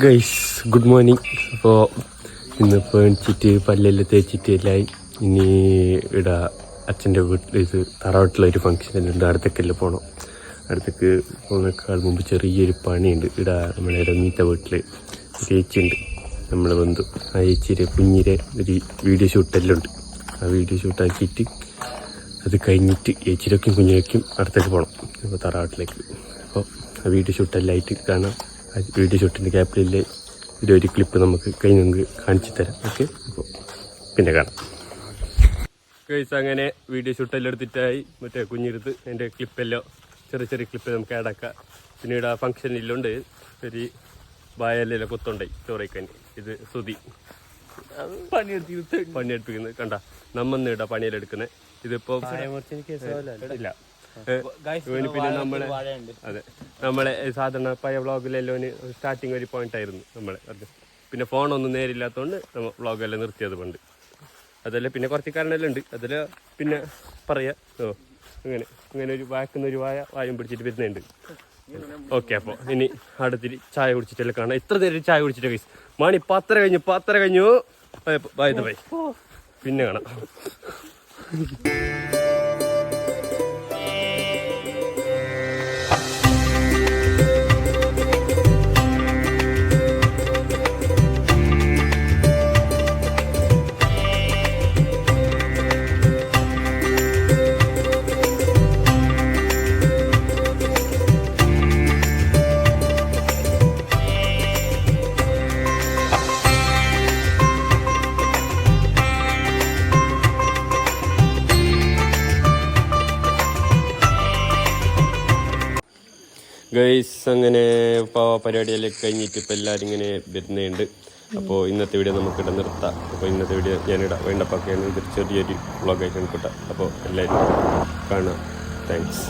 Guys good morning. അപ്പോൾ ഇന്നിപ്പോൾ എണിച്ചിട്ട് പല്ലെല്ലാം തേച്ചിട്ട് എല്ലായി. ഇനി ഇവിടെ അച്ഛൻ്റെ വീട്ടിൽ ഇത് തറവാട്ടിലൊരു ഫംഗ്ഷനുണ്ട്, അടുത്തേക്കെല്ലാം പോകണം. അടുത്തേക്ക് പോകുന്നേക്കാൾ മുമ്പ് ചെറിയൊരു പണിയുണ്ട്. ഇവിടെ നമ്മളെ രമീത്ത വീട്ടിൽ ചേച്ചിയുണ്ട്, നമ്മളെ ബന്ധു. ആ ചേച്ചിയുടെ കുഞ്ഞിരെ ഒരു വീഡിയോ ഷൂട്ടെല്ലാം ഉണ്ട്. ആ വീഡിയോ ഷൂട്ടാക്കിയിട്ട് അത് കഴിഞ്ഞിട്ട് ചേച്ചിയിലേക്കും കുഞ്ഞിലേക്കും അടുത്തേക്ക് പോകണം, അപ്പോൾ തറവാട്ടിലേക്ക്. അപ്പോൾ ആ വീഡിയോ ഷൂട്ടെല്ലാം ആയിട്ട് കാണാം. വീഡിയോ ഷൂട്ടിൻ്റെ ക്യാപ്പിലെ ഒരു ക്ലിപ്പ് നമുക്ക് കഴിഞ്ഞ് കാണിച്ചു തരാം. ഓക്കെ, അപ്പോൾ പിന്നെ കാണാം. ഗൈസ് അങ്ങനെ വീഡിയോ ഷൂട്ടെല്ലാം എടുത്തിട്ടായി. മറ്റേ കുഞ്ഞിരുത്ത് എൻ്റെ ക്ലിപ്പെല്ലാം ചെറിയ ചെറിയ ക്ലിപ്പ് നമുക്ക് ആഡാക്കാം. പിന്നെ ഇവിടെ ഫംഗ്ഷനിലുണ്ട് ഒരു ബായെല്ലാം കൊത്തുണ്ടായി ചോറയ്ക്കാൻ. ഇത് സുതി പണിയെടുപ്പിക്കുന്നത് കണ്ട, നമ്മന്ന് ഇവിടെ പണിയെല്ലാം എടുക്കുന്നത്. ഇതിപ്പോ ഇല്ല. പിന്നെ നമ്മളെ അതെ നമ്മളെ സാധാരണ പഴയ വ്ളോഗിലെല്ലാം സ്റ്റാർട്ടിങ് ഒരു പോയിന്റ് ആയിരുന്നു നമ്മളെ. പിന്നെ ഫോണൊന്നും നേരില്ലാത്തതുകൊണ്ട് നമ്മൾ വ്ളോഗെല്ലാം നിർത്തിയത് പണ്ട്. അതെല്ലാം പിന്നെ കുറച്ച് കാരണമെല്ലാം ഉണ്ട്, അതെല്ലാം പിന്നെ പറയാ. അങ്ങനെ ഒരു വായക്കുന്നൊരു വായും പിടിച്ചിട്ട് വരുന്നുണ്ട്. ഓക്കെ, അപ്പോൾ ഇനി അടുത്തിരി ചായ കുടിച്ചിട്ടെല്ലാം കാണാം. ഇത്ര നേരം ചായ കുടിച്ചിട്ട് കൈസ് മണി 10 കഴിഞ്ഞു. ബൈ പിന്നെ കാണാം. ഗൈസ് അങ്ങനെ പരിപാടിയെല്ലാം കഴിഞ്ഞിട്ട് ഇപ്പോൾ എല്ലാവരും ഇങ്ങനെ വരുന്നുണ്ട്. അപ്പോൾ ഇന്നത്തെ വീഡിയോ നമുക്കിവിടെ നിർത്താം. അപ്പോൾ ഇന്നത്തെ വീഡിയോ ഞാനിവിടെ വേണ്ടപ്പൊക്കെയാണ്. ഇത് ചെറിയൊരു വ്ളോഗായിട്ട് കൂട്ടാം. അപ്പോൾ എല്ലാവരും കാണാം. താങ്ക്സ്.